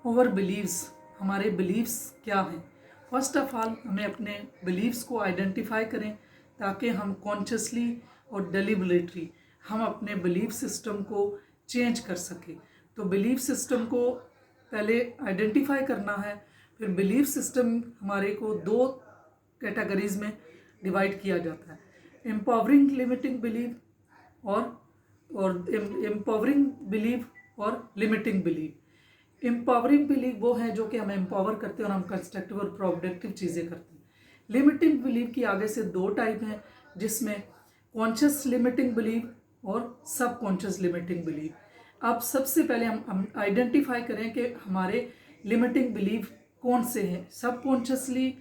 Over beliefs, हमारे beliefs क्या हैं। फर्स्ट ऑफ ऑल हमें अपने बिलीव्स को आइडेंटिफाई करें ताकि हम कॉन्शियसली और डेलिबरेटली हम अपने बिलीफ सिस्टम को चेंज कर सकें। तो बिलीफ सिस्टम को पहले आइडेंटिफाई करना है, फिर बिलीफ सिस्टम हमारे को दो कैटेगरीज में डिवाइड किया जाता है, एम्पावरिंग लिमिटिंग बिलीफ और एम्पावरिंग बिलीफ और लिमिटिंग बिलीफ। एम्पावरिंग बिलीफ वो है जो कि हमें एम्पावर करते हैं और हम कंस्ट्रक्टिव और प्रोडक्टिव चीज़ें करते हैं। लिमिटिंग बिलीफ की आगे से दो टाइप हैं, जिसमें कॉन्शियस लिमिटिंग बिलीफ और सब कॉन्शियस लिमिटिंग बिलीफ। अब सबसे पहले हम आइडेंटिफाई करें कि हमारे लिमिटिंग बिलीफ कौन से हैं, सब कॉन्शियसली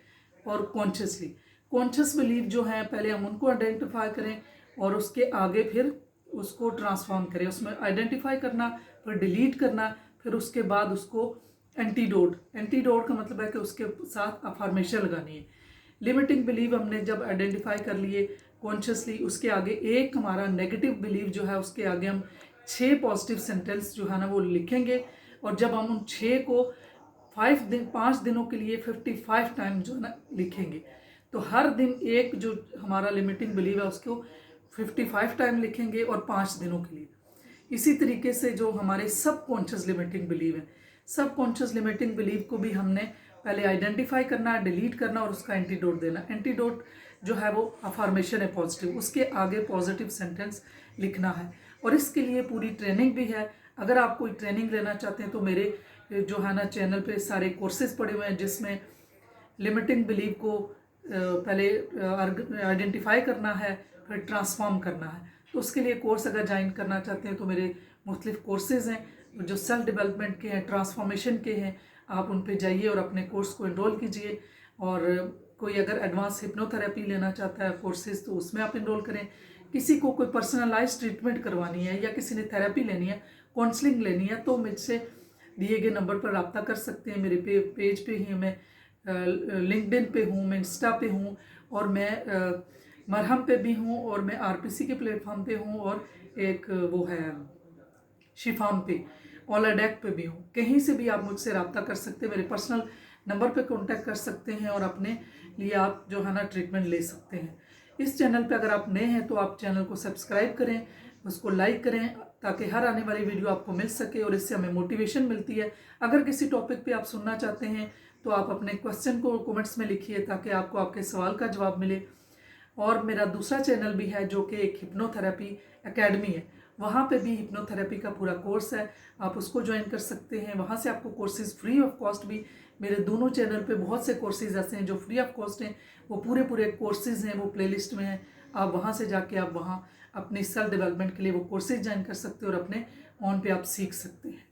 और कॉन्शियसली। कॉन्शियस बिलीफ जो है पहले हम उनको आइडेंटिफाई करें और उसके आगे फिर उसको ट्रांसफॉर्म करें, उसमें आइडेंटिफाई करना, फिर डिलीट करना, फिर उसके बाद उसको एंटीडोट का मतलब है कि उसके साथ अफर्मेशन लगानी है। लिमिटिंग बिलीव हमने जब आइडेंटिफाई कर लिए कॉन्शियसली, उसके आगे एक हमारा नेगेटिव बिलीव जो है उसके आगे हम 6 पॉजिटिव सेंटेंस जो है ना वो लिखेंगे, और जब हम उन 6 को 5 दिनों के लिए 55 टाइम जो है ना लिखेंगे, तो हर दिन एक जो हमारा लिमिटिंग बिलीव है उसको 55 टाइम लिखेंगे और 5 दिनों के लिए। इसी तरीके से जो हमारे सब कॉन्शियस लिमिटिंग बिलीव है, सब कॉन्शियस लिमिटिंग बिलीव को भी हमने पहले आइडेंटिफाई करना, डिलीट करना और उसका एंटीडोट देना। एंटीडोट जो है वो अफर्मेशन है पॉजिटिव, उसके आगे पॉजिटिव सेंटेंस लिखना है। और इसके लिए पूरी ट्रेनिंग भी है। अगर आप कोई ट्रेनिंग लेना चाहते हैं तो मेरे जो है ना चैनल पे सारे कोर्सेज पड़े हुए हैं, जिसमें लिमिटिंग बिलीव को पहले आइडेंटिफाई करना है, फिर ट्रांसफॉर्म करना है। तो उसके लिए कोर्स अगर ज्वाइन करना चाहते हैं तो मेरे मुख्तलिफ कोर्सेज़ हैं जो सेल्फ डेवलपमेंट के हैं, ट्रांसफॉर्मेशन के हैं। आप उन पे जाइए और अपने कोर्स को इनरोल कीजिए। और कोई अगर एडवांस हिप्नोथेरेपी लेना चाहता है कोर्सेज़ तो उसमें आप इनरोल करें। किसी को कोई पर्सनलाइज ट्रीटमेंट करवानी है या किसी ने थेरेपी लेनी है, काउंसलिंग लेनी है, तो मुझसे दिए गए नंबर पर रब्ता कर सकते हैं। मेरे पेज पे ही मैं लिंक्डइन पे हूँ, मैं इंस्टा पे हूँ, और मैं मरहम पे भी हूँ, और मैं आरपीसी के प्लेटफॉर्म पे हूँ, और एक वो है शिफाम पे, ओलाडेक पे भी हूँ। कहीं से भी आप मुझसे रब्ता कर सकते हैं, मेरे पर्सनल नंबर पे कांटेक्ट कर सकते हैं और अपने लिए आप जो है ना ट्रीटमेंट ले सकते हैं। इस चैनल पे अगर आप नए हैं तो आप चैनल को सब्सक्राइब करें, उसको लाइक करें, ताकि हर आने वाली वीडियो आपको मिल सके और इससे हमें मोटिवेशन मिलती है। अगर किसी टॉपिक पे आप सुनना चाहते हैं तो आप अपने क्वेश्चन को कमेंट्स में लिखिए ताकि आपको आपके सवाल का जवाब मिले। और मेरा दूसरा चैनल भी है जो कि एक हिप्नोथेरेपी एकेडमी है, वहाँ पे भी हिप्नोथेरेपी का पूरा कोर्स है, आप उसको ज्वाइन कर सकते हैं। वहाँ से आपको कोर्सेज फ्री ऑफ कॉस्ट भी, मेरे दोनों चैनल पे बहुत से कोर्सेज ऐसे हैं जो फ्री ऑफ कॉस्ट हैं, वो पूरे कोर्सेज हैं, वो प्लेलिस्ट में हैं। आप वहाँ से जाके आप वहाँ अपनी सेल्फ डेवलपमेंट के लिए वो कोर्सेज ज्वाइन कर सकते हो और अपने ऑन पे आप सीख सकते हैं।